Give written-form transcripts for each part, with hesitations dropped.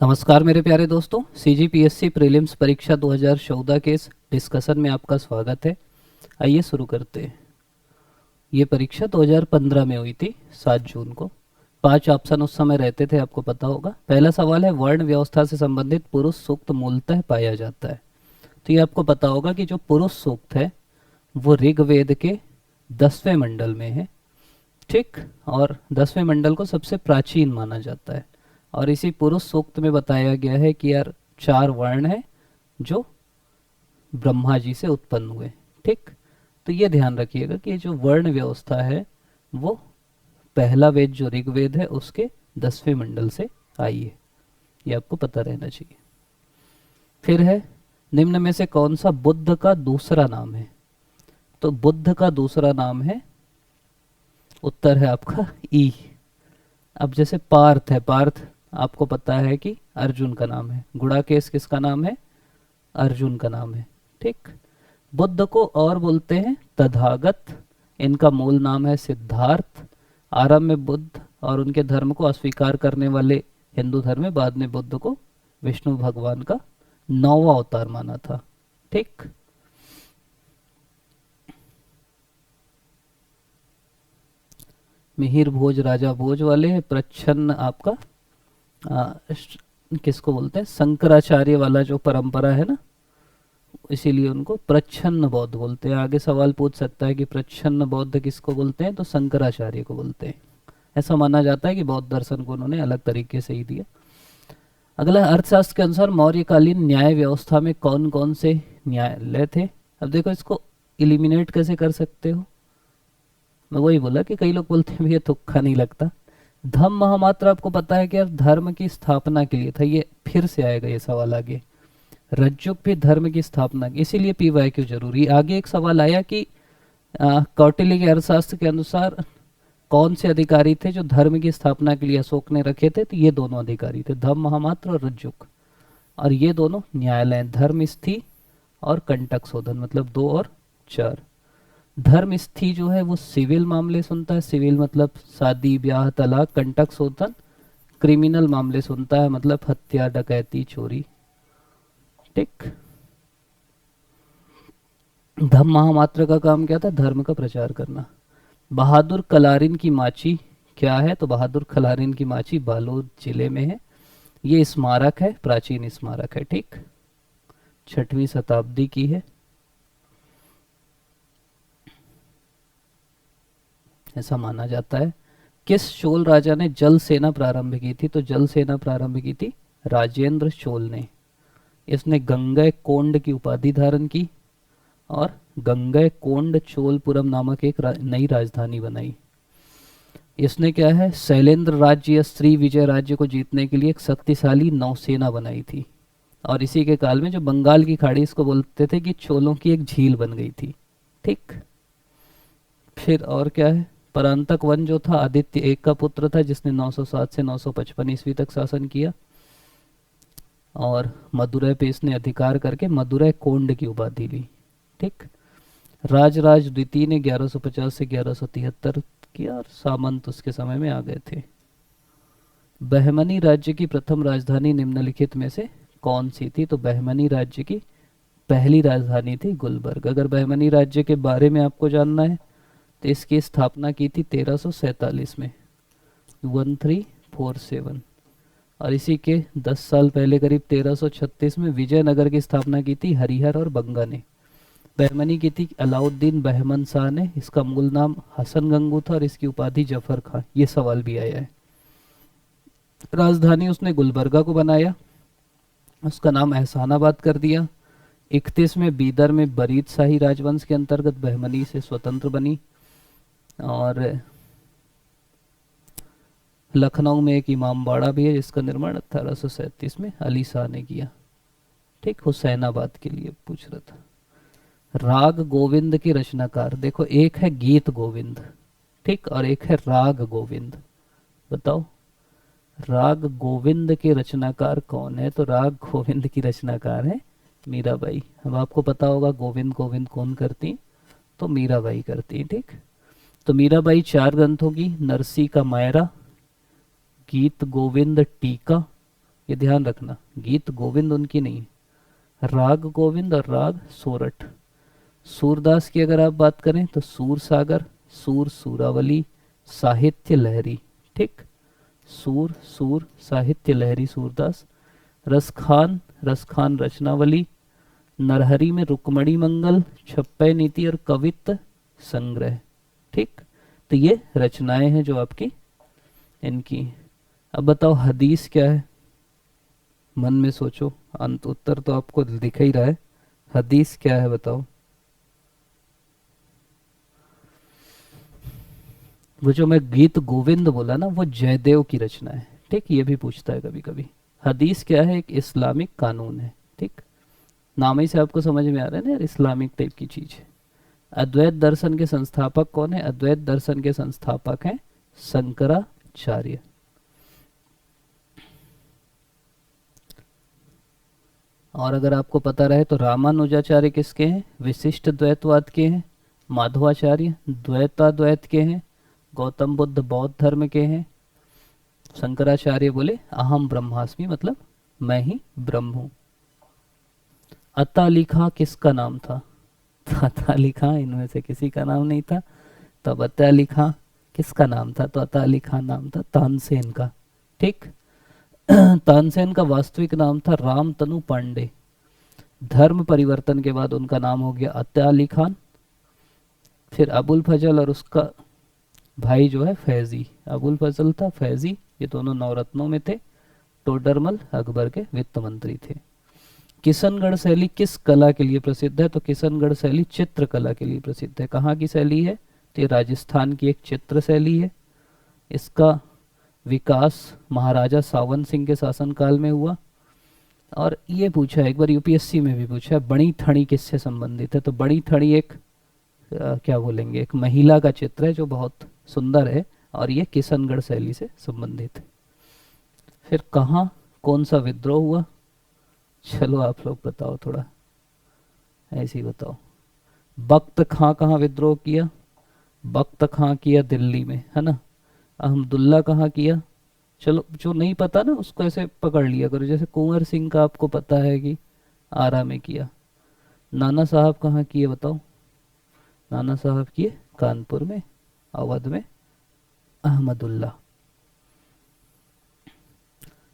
नमस्कार मेरे प्यारे दोस्तों, सीजीपीएससी प्रीलिम्स परीक्षा 2014 के इस डिस्कशन में आपका स्वागत है। आइए शुरू करते हैं। ये परीक्षा 2015 में हुई थी, 7 जून को। 5 ऑप्शन उस समय रहते थे, आपको पता होगा। पहला सवाल है, वर्ण व्यवस्था से संबंधित पुरुष सूक्त मूलतः पाया जाता है। तो ये आपको पता होगा कि जो पुरुष सूक्त है वो ऋग्वेद के 10वें मंडल में है, ठीक। और 10वें मंडल को सबसे प्राचीन माना जाता है। और इसी पुरुष सूक्त में बताया गया है कि यार 4 वर्ण हैं जो ब्रह्मा जी से उत्पन्न हुए, ठीक। तो ये ध्यान रखिएगा कि ये जो वर्ण व्यवस्था है वो पहला वेद जो ऋग्वेद है उसके 10वें मंडल से आई है, ये आपको पता रहना चाहिए। फिर है, निम्न में से कौन सा बुद्ध का दूसरा नाम है? तो बुद्ध का दूसरा नाम है, उत्तर है आपका ई। अब जैसे पार्थ है, पार्थ आपको पता है कि अर्जुन का नाम है। गुड़ाकेश किसका नाम है? अर्जुन का नाम है, ठीक। बुद्ध को और बोलते हैं तथागत, इनका मूल नाम है सिद्धार्थ। आरंभ में बुद्ध और उनके धर्म को अस्वीकार करने वाले हिंदू धर्म में बाद में बुद्ध को विष्णु भगवान का 9वां अवतार माना था, ठीक। मिहिर भोज राजा भोज वाले प्रच्छन्न आपका किसको बोलते हैं? शंकराचार्य वाला जो परंपरा है ना, इसीलिए उनको प्रच्छन्न बौद्ध बोलते हैं। आगे सवाल पूछ सकता है कि प्रच्छन्न बौद्ध किसको बोलते हैं, तो शंकराचार्य को बोलते हैं। ऐसा माना जाता है कि बौद्ध दर्शन को उन्होंने अलग तरीके से ही दिया। अगला, अर्थशास्त्र के अनुसार मौर्यकालीन न्याय व्यवस्था में कौन कौन से न्यायालय थे? अब देखो, इसको इलिमिनेट कैसे कर सकते हो? मैं वही बोला कि कई लोग बोलते हैं भैया तुक्का नहीं लगता। धम्म महामात्र आपको पता है कि यार धर्म की स्थापना के लिए था, ये फिर से आएगा ये सवाल आगे। रज्जुक भी धर्म की स्थापना की, इसीलिए पीवाई क्यों जरूरी। आगे एक सवाल आया कि कौटिल्य के अर्थशास्त्र के अनुसार कौन से अधिकारी थे जो धर्म की स्थापना के लिए अशोक ने रखे थे? तो ये दोनों अधिकारी थे, धम्म महामात्र और रज्जुक। और ये दोनों न्यायालय, धर्म स्थि और कंटक शोधन, मतलब 2 और 4। धर्म स्थि जो है वो सिविल मामले सुनता है, सिविल मतलब शादी ब्याह तलाक। कंटक शोधन क्रिमिनल मामले सुनता है, मतलब हत्या डकैती चोरी, ठीक। धम्म महामात्र का काम क्या था? धर्म का प्रचार करना। बहादुर कलारिन की माची क्या है? तो बहादुर कलारिन की माची बालोद जिले में है। ये स्मारक है, प्राचीन स्मारक है, ठीक। 6वीं शताब्दी की है, ऐसा माना जाता है। किस चोल राजा ने जल सेना प्रारंभ की थी? तो जल सेना प्रारंभ की थी राजेंद्र चोल ने। इसने गंगै कोंड की उपाधि धारण की और गंगै कोंड चोलपुरम नामक एक नई राजधानी बनाई। इसने क्या है, शैलेंद्र राज्य या श्री विजय राज्य को जीतने के लिए एक शक्तिशाली नौसेना बनाई थी। और इसी के काल में जो बंगाल की खाड़ी, इसको बोलते थे कि चोलों की एक झील बन गई थी, ठीक। फिर और क्या है, परांतक वन जो था आदित्य एक का पुत्र था, जिसने 907 से 955 ईस्वी तक शासन किया। और मदुरै पे इसने अधिकार करके मदुरै कोंड की उपाधि ली, ठीक। राजराज द्वितीय ने 1150 से 1173 किया और सामंत उसके समय में आ गए थे। बहमनी राज्य की प्रथम राजधानी निम्नलिखित में से कौन सी थी? तो बहमनी राज्य की पहली राजधानी थी गुलबर्ग। अगर बहमनी राज्य के बारे में आपको जानना है तो इसकी स्थापना की थी 1347 में, 1347। और इसी के 10 साल पहले करीब 1336 में विजयनगर की स्थापना की थी हरिहर और बंगा ने। बहमनी की थी अलाउद्दीन बहमन शाह ने। इसका मूल नाम हसन गंगू था और इसकी उपाधि जफर खां। ये सवाल भी आया है। राजधानी उसने गुलबर्गा को बनाया, उसका नाम एहसानाबाद कर दिया। 31 में बीदर में बरीद शाही राजवंश के अंतर्गत बहमनी से स्वतंत्र बनी। और लखनऊ में एक इमामबाड़ा भी है जिसका निर्माण 1837 में अली शाह ने किया, ठीक। हुसैनाबाद के लिए पूछ रहा था। राग गोविंद की रचनाकार, देखो एक है गीत गोविंद, ठीक, और एक है राग गोविंद। बताओ राग गोविंद के रचनाकार कौन है? तो राग गोविंद की रचनाकार है मीराबाई। अब आपको पता होगा गोविंद गोविंद कौन करती? तो मीराबाई करती, ठीक। तो मीराबाई 4 ग्रंथों की, नरसी का मायरा, गीत गोविंद टीका ये ध्यान रखना, गीत गोविंद उनकी नहीं है। राग गोविंद और राग सोरठ। सूरदास की अगर आप बात करें तो सूर सागर, सूर सूरावली, साहित्य लहरी। ठीक, सूर सूर साहित्य लहरी सूरदास। रसखान, रसखान रचनावली। नरहरि में रुक्मणी मंगल, छप्पय नीति और कवित्त संग्रह। ठीक, तो ये रचनाएं हैं जो आपकी इनकी। अब बताओ हदीस क्या है, मन में सोचो, अंत उत्तर तो आपको दिख ही रहा है। हदीस क्या है बताओ। वो जो मैं गीत गोविंद बोला ना, वो जयदेव की रचना है। ठीक, ये भी पूछता है कभी कभी। हदीस क्या है, एक इस्लामिक कानून है। ठीक, नाम ही से आपको समझ में आ रहा है ना यार, इस्लामिक टाइप की चीज है। अद्वैत दर्शन के संस्थापक कौन है, अद्वैत दर्शन के संस्थापक हैं शंकराचार्य। और अगर आपको पता रहे तो रामानुजाचार्य किसके हैं, विशिष्ट द्वैतवाद के हैं। माधवाचार्य द्वैताद्वैत के हैं। गौतम बुद्ध बौद्ध धर्म के हैं। शंकराचार्य बोले अहम ब्रह्मास्मि, मतलब मैं ही ब्रह्म हूं। अता अली खां किसका नाम था, तो अता अली खां इनमें से किसी का नाम नहीं था। तब अता अली खां किसका नाम था, तो अता अली खां नाम था तानसेन का। ठीक, तानसेन का वास्तविक नाम था रामतनु पांडे। धर्म परिवर्तन के बाद उनका नाम हो गया अता अली खान। फिर अबुल फजल और उसका भाई जो है फैजी, अबुल फजल था, फैजी, ये दोनों नवरत्नों में थे। टोडरमल अकबर के वित्त मंत्री थे। किशनगढ़ शैली किस कला के लिए प्रसिद्ध है, तो किशनगढ़ शैली चित्रकला के लिए प्रसिद्ध है। कहाँ की शैली है, तो ये राजस्थान की एक चित्र शैली है। इसका विकास महाराजा सावन सिंह के शासनकाल में हुआ। और ये पूछा है एक बार, यूपीएससी में भी पूछा है, बड़ी थड़ी किससे संबंधित है, तो बड़ी थड़ी एक क्या बोलेंगे, एक महिला का चित्र है जो बहुत सुंदर है, और ये किशनगढ़ शैली से संबंधित है। फिर कहाँ कौन सा विद्रोह हुआ, चलो आप लोग बताओ, थोड़ा ऐसे ही बताओ। बख्त खां कहाँ विद्रोह किया, बख्त खां किया दिल्ली में, है ना। अहमदुल्ला कहाँ किया, चलो जो नहीं पता ना उसको ऐसे पकड़ लिया करो, जैसे कुंवर सिंह का आपको पता है कि आरा में किया। नाना साहब कहाँ किए बताओ, नाना साहब किए कानपुर में, अवध में अहमदुल्ला।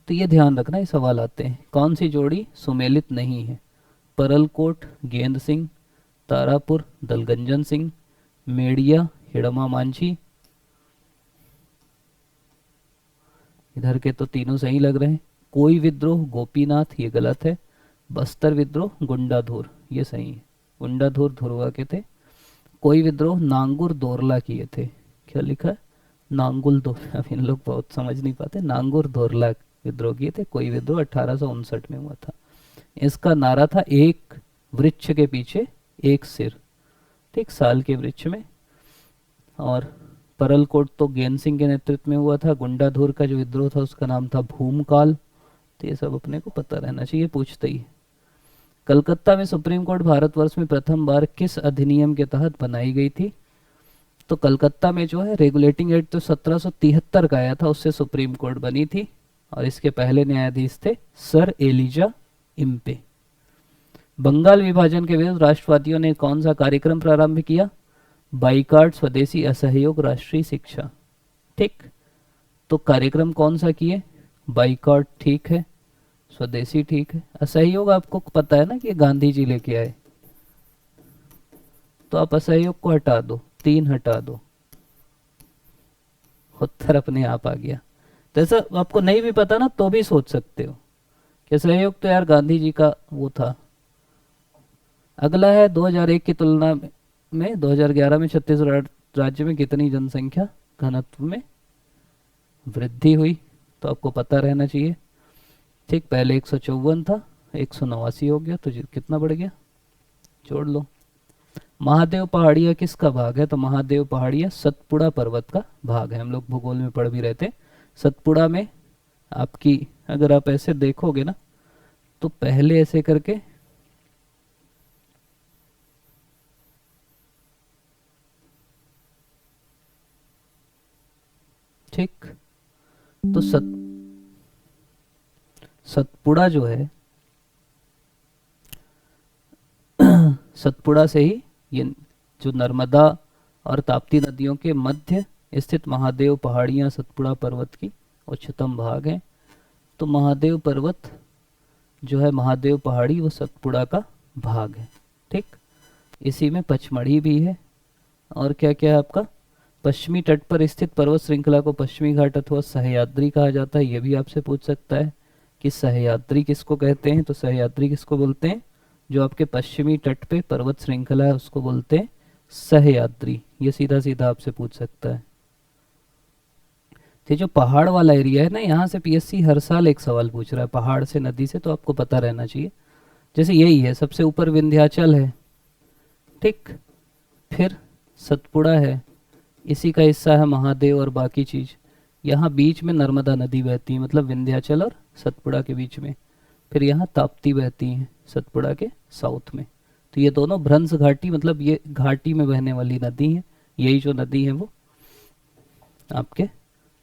तो ये ध्यान रखना, ये सवाल आते हैं। कौन सी जोड़ी सुमेलित नहीं है, परलकोट गेंद सिंह, तारापुर दलगंजन सिंह, मेड़िया हिड़मा मांझी। इधर के तो तीनों सही लग रहे हैं। कोई विद्रोह गोपीनाथ, ये गलत है। बस्तर विद्रोह गुंडाधुर, ये सही है। गुंडाधुर धुरवा के थे। कोई विद्रोह नांगुर दोरला किए थे, क्या लिखा है, नांगुल दोरला। अब इन लोग बहुत समझ नहीं पाते, नांगुर दोरला विद्रोह किए थे। कोई विद्रोह 1859 में हुआ था। इसका नारा था एक वृक्ष के पीछे एक सिर। ठीक, साल के वृक्ष में। और परलकोट तो गेंद सिंह के नेतृत्व में हुआ था। गुंडाधुर का जो विद्रोह था उसका नाम था भूमकाल। तो ये सब अपने को पता रहना चाहिए, पूछते ही। कलकत्ता में सुप्रीम कोर्ट भारतवर्ष में प्रथम बार किस अधिनियम के तहत बनाई गई थी, तो कलकत्ता में जो है रेगुलेटिंग एक्ट तो 1773 का आया था, उससे सुप्रीम कोर्ट बनी थी। और इसके पहले न्यायाधीश थे सर एलिजा इम्पे। बंगाल विभाजन के विरुद्ध राष्ट्रवादियों ने कौन सा कार्यक्रम प्रारंभ किया, बाईकाट स्वदेशी असहयोग राष्ट्रीय शिक्षा। ठीक, तो कार्यक्रम कौन सा किए, बाईकाट ठीक है, स्वदेशी ठीक है। असहयोग आपको पता है ना कि गांधी जी लेके आए, तो आप असहयोग को हटा दो, 3 हटा दो, उत्तर अपने आप आ गया। तो ऐसा आपको नहीं भी पता ना तो भी सोच सकते हो कि सहयोग तो यार गांधी जी का वो था। अगला है 2001 की तुलना में 2011 में छत्तीसगढ़ राज्य में कितनी जनसंख्या घनत्व में वृद्धि हुई, तो आपको पता रहना चाहिए। ठीक, पहले 154 था, 189 हो गया, तो कितना बढ़ गया, जोड़ लो। महादेव पहाड़िया किसका भाग है, तो महादेव पहाड़िया सतपुड़ा पर्वत का भाग है। हम लोग भूगोल में पढ़ भी रहे थे। सतपुड़ा में आपकी, अगर आप ऐसे देखोगे ना, तो पहले ऐसे करके ठीक, तो सतपुड़ा जो है, सतपुड़ा से ही ये जो नर्मदा और ताप्ती नदियों के मध्य स्थित महादेव पहाड़ियाँ सतपुड़ा पर्वत की उच्चतम भाग हैं। तो महादेव पर्वत जो है, महादेव पहाड़ी, वो सतपुड़ा का भाग है। ठीक, इसी में पचमढ़ी भी है। और क्या क्या है आपका, पश्चिमी तट पर स्थित पर्वत श्रृंखला को पश्चिमी घाट अथवा सह्याद्री कहा जाता है। ये भी आपसे पूछ सकता है कि सह्याद्री किसको कहते हैं। तो सह्याद्री किसको बोलते हैं, जो आपके पश्चिमी तट पे पर्वत श्रृंखला है उसको बोलते हैं सह्याद्री। ये सीधा सीधा आपसे पूछ सकता है। तो जो पहाड़ वाला एरिया है ना, यहाँ से पीएससी हर साल एक सवाल पूछ रहा है पहाड़ से, नदी से, तो आपको पता रहना चाहिए। जैसे यही है, सबसे ऊपर विंध्याचल है, ठीक, फिर सतपुड़ा है, इसी का हिस्सा है महादेव और बाकी चीज़। यहाँ बीच में नर्मदा नदी बहती है, मतलब विंध्याचल और सतपुड़ा के बीच में। फिर यहाँ ताप्ती बहती है सतपुड़ा के साउथ में। तो ये दोनों भ्रंश घाटी, मतलब ये घाटी में बहने वाली नदी है। यही जो नदी है वो आपके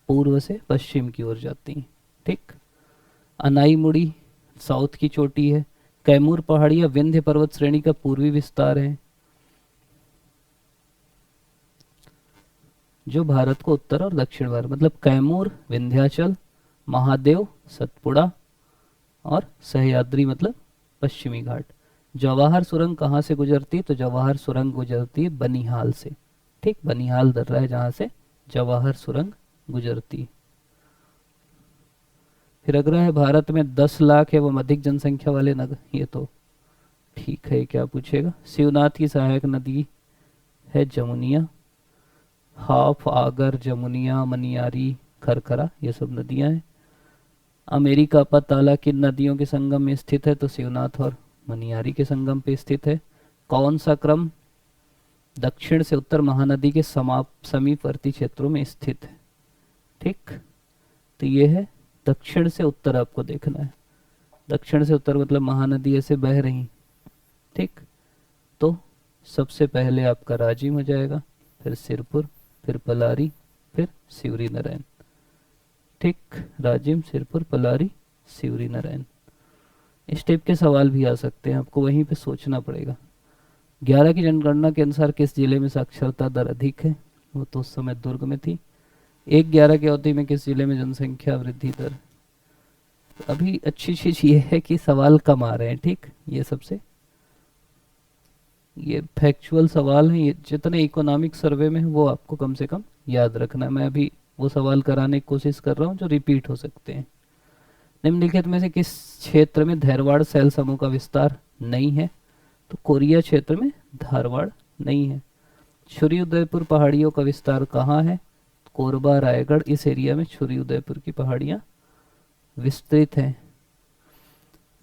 पूर्व से पश्चिम की ओर जाती हैं। ठीक, अनाईमुड़ी साउथ की चोटी है। कैमूर पहाड़ियाँ विंध्य पर्वत श्रेणी का पूर्वी विस्तार है, जो भारत को उत्तर और दक्षिण भारत, मतलब कैमूर, विंध्याचल, महादेव, सतपुड़ा और सह्याद्री मतलब पश्चिमी घाट। जवाहर सुरंग कहाँ से गुजरती है, तो जवाहर सुरंग गुजरती है बनिहाल से। ठीक, बनिहाल दर्रा है जहाँ से जवाहर सुरंग गुजरती। फिर अगला है, भारत में 10 लाख एवं अधिक जनसंख्या वाले नगर। ये तो ठीक है, क्या पूछेगा। शिवनाथ की सहायक नदी है जमुनिया। हाफ, आगर, जमुनिया, मनियारी, खरखरा, ये सब नदियां हैं। अमेरिका का ताला किन नदियों के संगम में स्थित है, तो शिवनाथ और मनियारी के संगम पे स्थित है। कौन सा क्रम दक्षिण से उत्तर महानदी के समीपवर्ती क्षेत्रों में स्थित है। ठीक, तो ये है दक्षिण से उत्तर, आपको देखना है। दक्षिण से उत्तर मतलब महानदी ऐसे बह रही। ठीक, तो सबसे पहले आपका राजिम हो जाएगा, फिर सिरपुर, फिर पलारी, फिर सिवरी नारायण। ठीक, राजिम, सिरपुर, पलारी, सिवरी नारायण। इस टाइप के सवाल भी आ सकते हैं, आपको वहीं पे सोचना पड़ेगा। 11 की जनगणना के अनुसार किस जिले में साक्षरता दर अधिक है, वो तो उस समय दुर्ग में थी। 1/11 की अवधि में किस जिले में जनसंख्या वृद्धि दर। तो अभी अच्छी चीज ये है कि सवाल कम आ रहे हैं। ठीक, ये सबसे ये फैक्चुअल सवाल हैं। ये जितने इकोनॉमिक सर्वे में है वो आपको कम से कम याद रखना है। मैं अभी वो सवाल कराने की कोशिश कर रहा हूँ जो रिपीट हो सकते हैं। निम्नलिखित में से किस क्षेत्र में धारवाड़ सेल समूह का विस्तार नहीं है, तो कोरिया क्षेत्र में धारवाड़ नहीं है। छुरी उदयपुर पहाड़ियों का विस्तार कहाँ है, कोरबा, रायगढ़, इस एरिया में छुरी उदयपुर की पहाड़ियाँ विस्तृत हैं।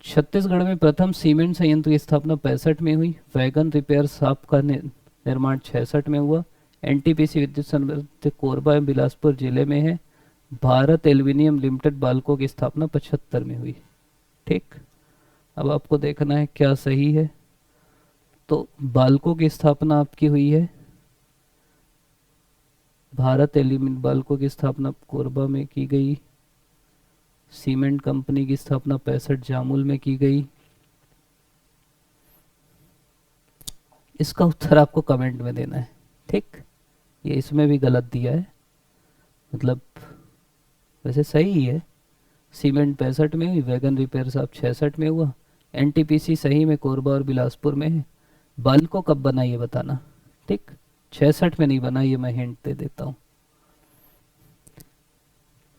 छत्तीसगढ़ में प्रथम सीमेंट संयंत्र की स्थापना 65 में हुई। वैगन रिपेयर शॉप का निर्माण 66 में हुआ। एनटीपीसी विद्युत संयंत्र कोरबा एवं बिलासपुर जिले में है। भारत एल्यूमिनियम लिमिटेड बाल्को की स्थापना 75 में हुई। ठीक, अब आपको देखना है क्या सही है। तो बाल्को की स्थापना आपकी हुई है, भारत एल्यूमिनियम बाल्को की स्थापना कोरबा में की गई। सीमेंट कंपनी की स्थापना 65 जामुल में की गई। इसका उत्तर आपको कमेंट में देना है। ठीक, ये इसमें भी गलत दिया है, मतलब वैसे सही ही है। सीमेंट 65 में हुई, वैगन रिपेयर साहब 66 में हुआ। एनटीपीसी सही में कोरबा और बिलासपुर में है। बाल्को कब बना ये बताना। ठीक, 66 में नहीं बना, ये मैं हिंट दे देता हूँ।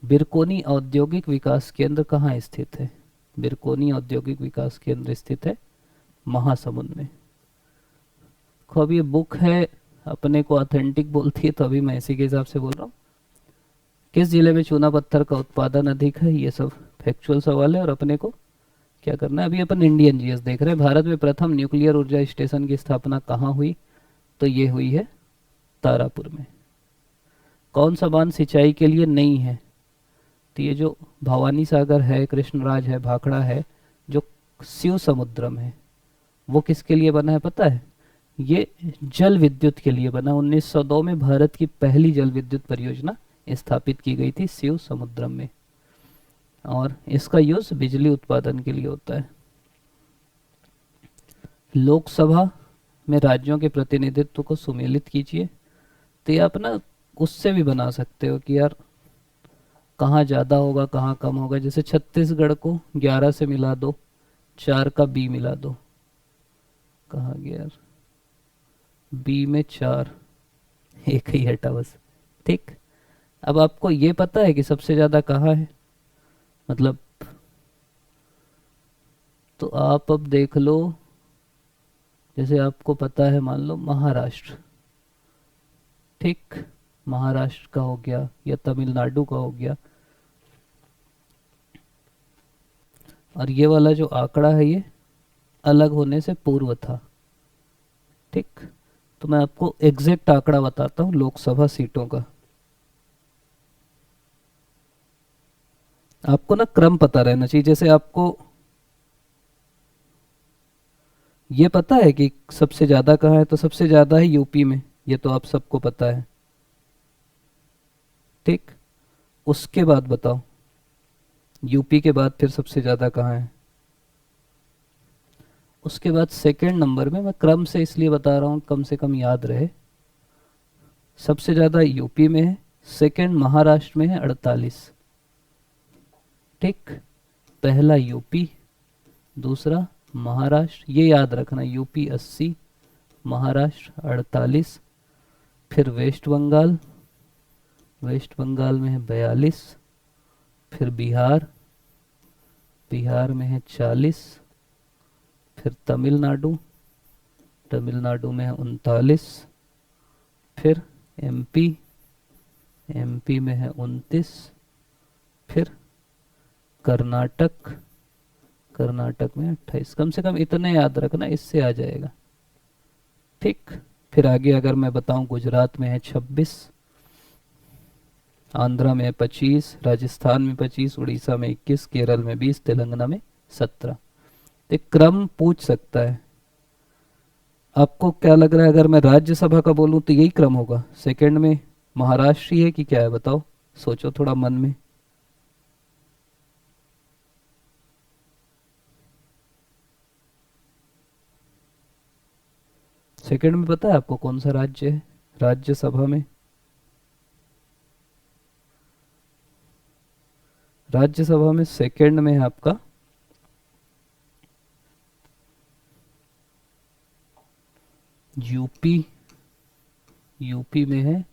बिरकोनी औद्योगिक विकास केंद्र कहाँ स्थित है, बिरकोनी औद्योगिक विकास केंद्र स्थित है महासमुंद में। को अब ये बुक है अपने को ऑथेंटिक बोलती है, तो अभी मैं इसी के हिसाब से बोल रहा हूँ। किस जिले में चूना पत्थर का उत्पादन अधिक है, ये सब फैक्चुअल सवाल है और अपने को क्या करना है। अभी अपन इंडियन जीएस देख रहे हैं। भारत में प्रथम न्यूक्लियर ऊर्जा स्टेशन की स्थापना कहाँ हुई, तो ये हुई है तारापुर में। कौन सा बांध सिंचाई के लिए नहीं है, तो ये जो भवानी सागर है, कृष्णराज है, भाखड़ा है, जो शिव समुद्रम है, वो किसके लिए बना है पता है, ये जल विद्युत के लिए बना। 1902 में भारत की पहली जल विद्युत परियोजना स्थापित की गई थी शिव समुद्रम में। और इसका यूज बिजली उत्पादन के लिए होता है। लोकसभा में राज्यों के प्रतिनिधित्व को सुमेलित कीजिए। तो ये आप ना उससे भी बना सकते हो कि यार कहाँ ज़्यादा होगा कहाँ कम होगा। जैसे छत्तीसगढ़ को 11 से मिला दो, 4 का बी मिला दो। कहाँ गया यार, बी में 4, एक ही हटा बस। ठीक। अब आपको ये पता है कि सबसे ज़्यादा कहाँ है, मतलब तो आप अब देख लो। जैसे आपको पता है, मान लो महाराष्ट्र, ठीक, महाराष्ट्र का हो गया या तमिलनाडु का हो गया। और ये वाला जो आंकड़ा है ये अलग होने से पूर्व था। ठीक। तो मैं आपको एग्जैक्ट आंकड़ा बताता हूँ लोकसभा सीटों का। आपको ना क्रम पता रहना चाहिए। जैसे आपको ये पता है कि सबसे ज़्यादा कहाँ है, तो सबसे ज़्यादा है यूपी में, ये तो आप सबको पता है। ठीक। उसके बाद बताओ, यूपी के बाद फिर सबसे ज़्यादा कहाँ है। उसके बाद सेकंड नंबर में, मैं क्रम से इसलिए बता रहा हूँ कम से कम याद रहे, सबसे ज़्यादा यूपी में है, सेकंड महाराष्ट्र में है 48। ठीक। पहला यूपी, दूसरा महाराष्ट्र, ये याद रखना, यूपी 80, महाराष्ट्र 48। फिर वेस्ट बंगाल, वेस्ट बंगाल में है 42। फिर बिहार, बिहार में है 40। फिर तमिलनाडु, तमिलनाडु में है 39। फिर एमपी, एमपी में है 29। फिर कर्नाटक, कर्नाटक में 28। कम से कम इतने याद रखना, इससे आ जाएगा। ठीक। फिर आगे अगर मैं बताऊं, गुजरात में है 26, आंध्रा में 25, राजस्थान में 25, उड़ीसा में 21, केरल में 20, तेलंगाना में 17। तो क्रम पूछ सकता है। आपको क्या लग रहा है, अगर मैं राज्यसभा का बोलूं तो यही क्रम होगा, सेकंड में महाराष्ट्र ही है कि क्या है, बताओ, सोचो थोड़ा मन में। सेकंड में पता है आपको कौन सा राज्य है राज्यसभा में? राज्यसभा में सेकंड में है आपका यूपी, यूपी में है,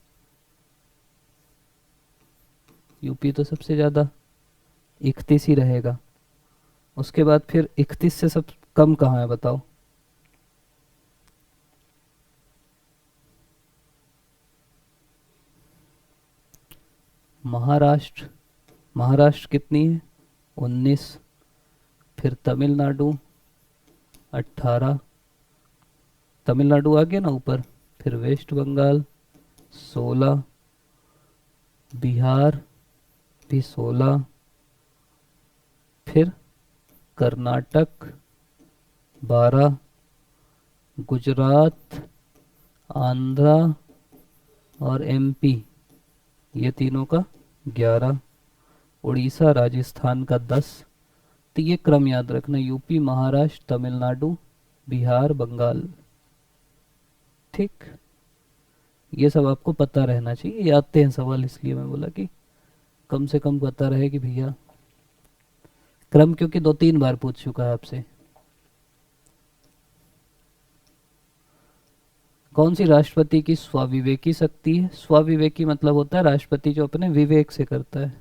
यूपी तो सबसे ज्यादा 31 ही रहेगा। उसके बाद फिर 31 से सब कम कहाँ है बताओ। महाराष्ट्र, महाराष्ट्र कितनी है, 19। फिर तमिलनाडु 18, तमिलनाडु आ गया ना ऊपर। फिर वेस्ट बंगाल 16, बिहार भी 16। फिर कर्नाटक 12, गुजरात, आंध्रा और एमपी, ये तीनों का 11, उड़ीसा राजस्थान का 10। तो ये क्रम याद रखना, यूपी, महाराष्ट्र, तमिलनाडु, बिहार, बंगाल। ठीक। ये सब आपको पता रहना चाहिए। ये आते हैं सवाल, इसलिए मैं बोला कि कम से कम पता रहे कि भैया क्रम, क्योंकि 2-3 बार पूछ चुका है आपसे। कौन सी राष्ट्रपति की स्वाविवेकी शक्ति है? स्वाविवेकी मतलब होता है राष्ट्रपति जो अपने विवेक से करता है।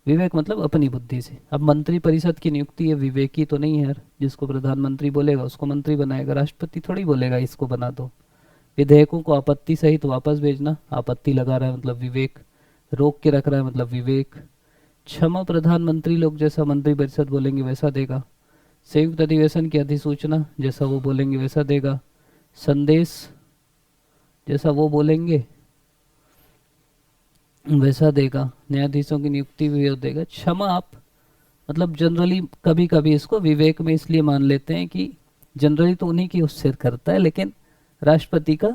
विवेक मतलब अपनी बुद्धि से। अब मंत्री परिषद की नियुक्ति है, विवेकी तो नहीं है यार। जिसको प्रधानमंत्री बोलेगा उसको मंत्री बनाएगा, राष्ट्रपति थोड़ी बोलेगा इसको बना दो। विधेयकों को आपत्ति सहित वापस भेजना, आपत्ति लगा रहा है मतलब विवेक, रोक के रख रहा है मतलब विवेक। क्षमा प्रधानमंत्री लोग जैसा मंत्री परिषद बोलेंगे वैसा देगा। संयुक्त अधिवेशन की अधिसूचना जैसा वो बोलेंगे वैसा देगा। संदेश जैसा वो बोलेंगे वैसा देगा। न्यायाधीशों की नियुक्ति भी वो देगा। क्षमा आप मतलब जनरली कभी कभी इसको विवेक में इसलिए मान लेते हैं कि जनरली तो उन्हीं की उससे करता है, लेकिन राष्ट्रपति का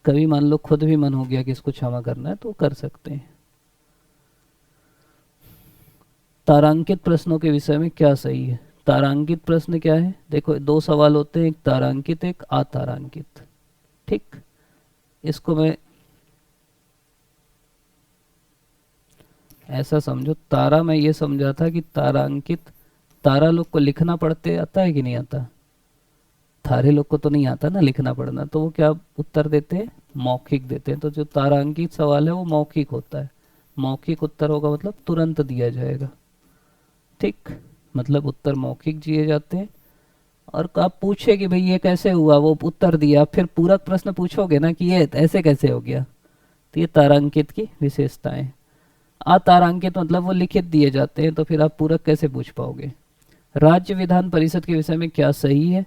कभी मान लो खुद भी मन हो गया कि इसको क्षमा करना है तो कर सकते हैं। तारांकित प्रश्नों के विषय में क्या सही है? तारांकित प्रश्न क्या है? देखो, दो सवाल होते हैं, एक तारांकित एक अतारांकित। ठीक, इसको मैं ऐसा समझो, तारा में ये समझा था कि तारांकित, तारा लोग को लिखना पढ़ते आता है कि नहीं आता? थारे लोग को तो नहीं आता ना लिखना पढ़ना, तो वो क्या उत्तर देते हैं? मौखिक देते हैं। तो जो तारांकित सवाल है वो मौखिक होता है। मौखिक उत्तर होगा मतलब तुरंत दिया जाएगा। ठीक, मतलब उत्तर मौखिक दिए जाते हैं। और आप पूछे कि भाई ये कैसे हुआ, वो उत्तर दिया, फिर पूरक प्रश्न पूछोगे ना कि ये ऐसे कैसे हो गया, तो ये तारांकित की विशेषताएं। अतारांकित मतलब वो लिखित दिए जाते हैं, तो फिर आप पूरक कैसे पूछ पाओगे? राज्य विधान परिषद के विषय में क्या सही है?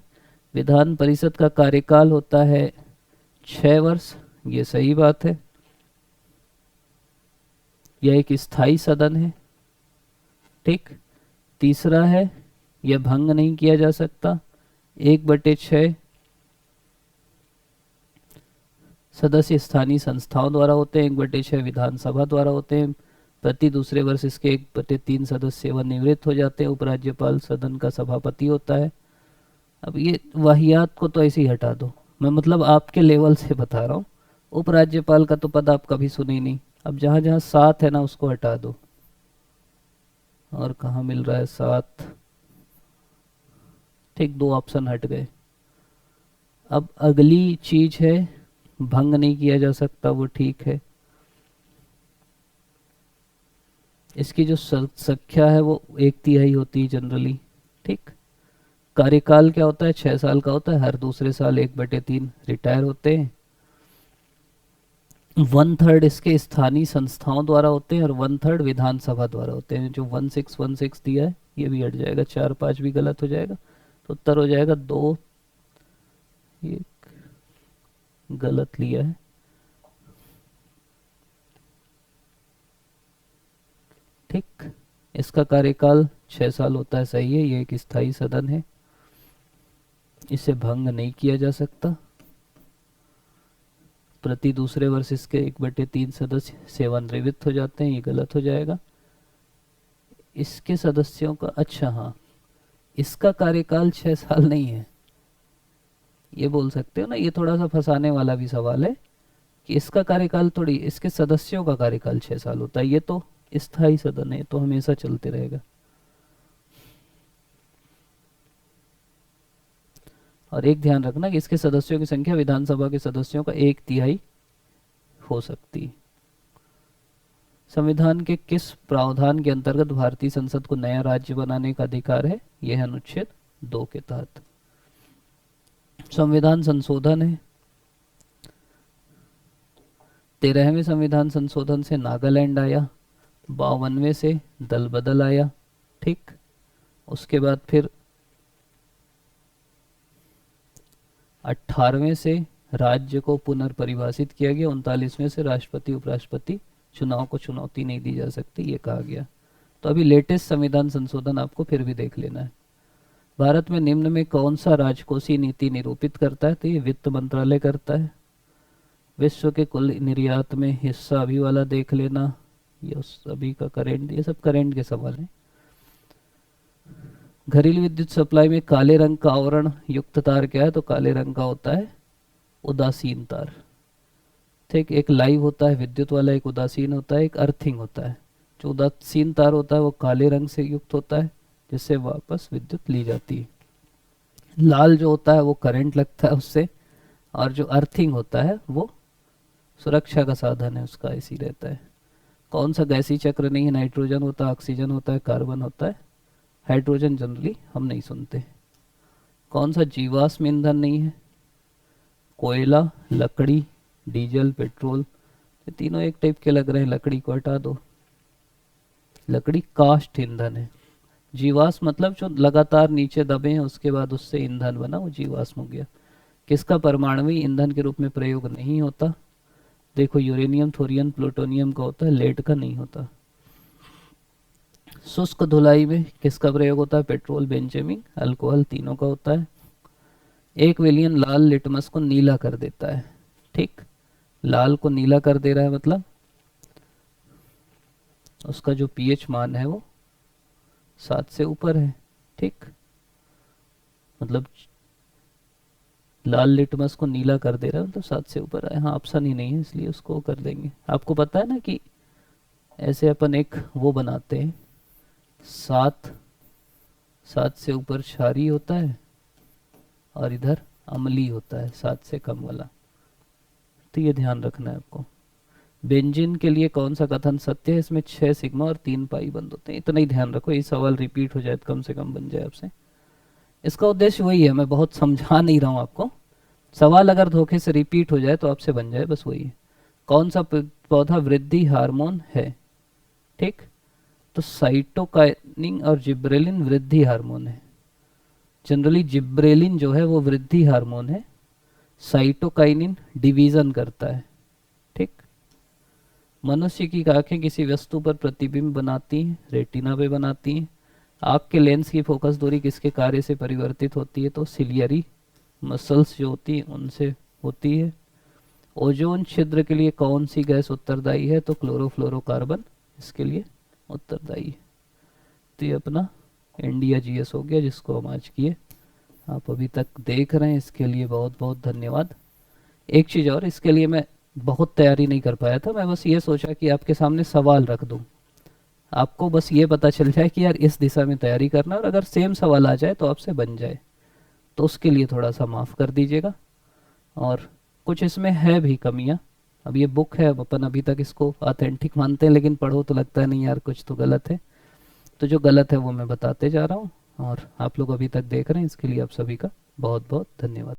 विधान परिषद का कार्यकाल होता है 6 वर्ष, ये सही बात है। यह एक स्थायी सदन है। ठीक, तीसरा है यह भंग नहीं किया जा सकता। 1/6 सदस्य स्थानीय संस्थाओं द्वारा होते हैं, 1/6 विधानसभा द्वारा होते हैं। प्रति दूसरे वर्ष इसके 1/3 सदस्य सेवानिवृत्त हो जाते हैं। उपराज्यपाल सदन का सभापति होता है। अब ये वाहियात को तो ऐसे ही हटा दो, मैं मतलब आपके लेवल से बता रहा हूँ। उपराज्यपाल का तो पद आप कभी सुने ही नहीं। अब जहाँ जहाँ 7 है ना उसको हटा दो। और कहाँ मिल रहा है 7? ठीक, 2 ऑप्शन हट गए। अब अगली चीज है भंग नहीं किया जा सकता, वो ठीक है। इसकी जो संख्या है वो 1/3 होती है जनरली। ठीक, कार्यकाल क्या होता है? 6 साल का होता है। हर दूसरे साल 1/3 रिटायर होते हैं। 1/3 इसके स्थानीय संस्थाओं द्वारा होते हैं और 1/3 विधानसभा द्वारा होते हैं। जो 1616 दिया है ये भी हट जाएगा, 4 5 भी गलत हो जाएगा, तो उत्तर हो जाएगा 2। ये गलत लिया है। ठीक, इसका कार्यकाल 6 साल होता है, सही है। ये एक स्थायी सदन है, इसे भंग नहीं किया जा सकता। प्रति दूसरे वर्ष इसके 1/3 सदस्य सेवानिवृत्त हो जाते हैं, ये गलत हो जाएगा। इसके सदस्यों का, अच्छा हाँ, इसका कार्यकाल 6 साल नहीं है, ये बोल सकते हो ना। ये थोड़ा सा फंसाने वाला भी सवाल है कि इसका कार्यकाल थोड़ी, इसके सदस्यों का कार्यकाल 6 साल होता है। ये तो स्थायी सदन है, तो हमेशा चलते रहेगा। और एक ध्यान रखना कि इसके सदस्यों की संख्या विधानसभा के सदस्यों का 1/3 हो सकती। संविधान के किस प्रावधान के अंतर्गत भारतीय संसद को नया राज्य बनाने का अधिकार है? यह है अनुच्छेद 2 के तहत। संविधान संशोधन है। 13वें संविधान संशोधन से नागालैंड आया। 52वें से दल बदल आया। ठीक, उसके बाद फिर 18वें से राज्य को पुनर्परिभाषित किया गया। 39वें से राष्ट्रपति उपराष्ट्रपति चुनाव को चुनौती नहीं दी जा सकती, ये कहा गया। तो अभी लेटेस्ट संविधान संशोधन आपको फिर भी देख लेना है। भारत में निम्न में कौन सा राजकोषीय नीति निरूपित करता है? तो ये वित्त मंत्रालय करता है। विश्व के कुल निर्यात में हिस्सा अभी वाला देख लेना, ये अभी का करेंट, ये सब करेंट के सवाल हैं। घरेलू विद्युत सप्लाई में काले रंग का आवरण युक्त तार क्या है? तो काले रंग का होता है उदासीन तार। ठीक, एक लाइव होता है विद्युत वाला, एक उदासीन होता है, एक अर्थिंग होता है। जो उदासीन तार होता है वो काले रंग से युक्त होता है, जिससे वापस विद्युत ली जाती है। लाल जो होता है वो करंट लगता है उससे, और जो अर्थिंग होता है वो सुरक्षा का साधन है, उसका ऐसी रहता है। कौन सा गैसीय चक्र नहीं है? नाइट्रोजन होता है, ऑक्सीजन होता है, कार्बन होता है। हाइड्रोजन जनरली हम नहीं सुनते। कौन सा जीवाश्म ईंधन नहीं है? कोयला, लकड़ी, डीजल, पेट्रोल। ये तीनों एक टाइप के लग रहे हैं, लकड़ी को हटा दो। लकड़ी काष्ठ ईंधन है। जीवाश्म मतलब जो लगातार नीचे दबे हैं उसके बाद उससे ईंधन बना, वो जीवाश्म हो गया। किसका परमाणुवीय ईंधन के रूप में प्रयोग नहीं होता? देखो, यूरेनियम, थोरियम, प्लूटोनियम का होता है, लेड का नहीं होता। शुष्क धुलाई में किसका प्रयोग होता है? पेट्रोल, बेंजामिन, अल्कोहल, तीनों का होता है। 1 विलियन लाल लिटमस को नीला कर देता है। ठीक, लाल को नीला कर दे रहा है मतलब उसका जो पीएच मान है वो 7 से ऊपर है, ठीक। मतलब लाल लिटमस को नीला कर दे रहा है, मतलब 7 से ऊपर है। हाँ, ऑप्शन ही नहीं है इसलिए उसको कर देंगे। आपको पता है ना कि ऐसे अपन एक वो बनाते हैं, 7 7 से ऊपर क्षारीय होता है और इधर अम्लीय होता है, 7 से कम वाला। तो ये ध्यान रखना है आपको। बेंजीन के लिए कौन सा कथन सत्य है? इसमें 6 सिग्मा और 3 पाई बंद होते हैं। इतना ही ध्यान रखो, ये सवाल रिपीट हो जाए तो कम से कम बन जाए आपसे। इसका उद्देश्य वही है, मैं बहुत समझा नहीं रहा हूँ आपको। सवाल अगर धोखे से रिपीट हो जाए तो आपसे बन जाए, बस वही है। कौन सा पौधा वृद्धि हार्मोन है? ठीक, तो साइटोकाइनिन और जिब्रेलिन वृद्धि हार्मोन है। जनरली जिब्रेलिन जो है वो वृद्धि हार्मोन है, साइटोकाइनिन डिवीजन करता है, ठीक। मनुष्य की आंखें किसी वस्तु पर प्रतिबिंब बनाती हैं, रेटिना पे बनाती हैं। आँख के लेंस की फोकस दूरी किसके कार्य से परिवर्तित होती है? तो सिलियरी मसल्स जो होती हैं उनसे होती है। ओजोन छिद्र के लिए कौन सी गैस उत्तरदायी है? तो क्लोरोफ्लोरोकार्बन इसके लिए उत्तरदायी है। तो ये अपना इंडिया जीएस हो गया, जिसको हम आज किए। आप अभी तक देख रहे हैं, इसके लिए बहुत बहुत धन्यवाद। एक चीज़ और, इसके लिए मैं बहुत तैयारी नहीं कर पाया था। मैं बस ये सोचा कि आपके सामने सवाल रख दूं, आपको बस ये पता चल जाए कि यार इस दिशा में तैयारी करना, और अगर सेम सवाल आ जाए तो आपसे बन जाए, तो उसके लिए थोड़ा सा माफ़ कर दीजिएगा। और कुछ इसमें है भी कमियां। अब ये बुक है, अब अपन अभी तक इसको ऑथेंटिक मानते हैं, लेकिन पढ़ो तो लगता है नहीं यार कुछ तो गलत है। तो जो गलत है वो मैं बताते जा रहा हूँ, और आप लोग अभी तक देख रहे हैं, इसके लिए आप सभी का बहुत बहुत धन्यवाद।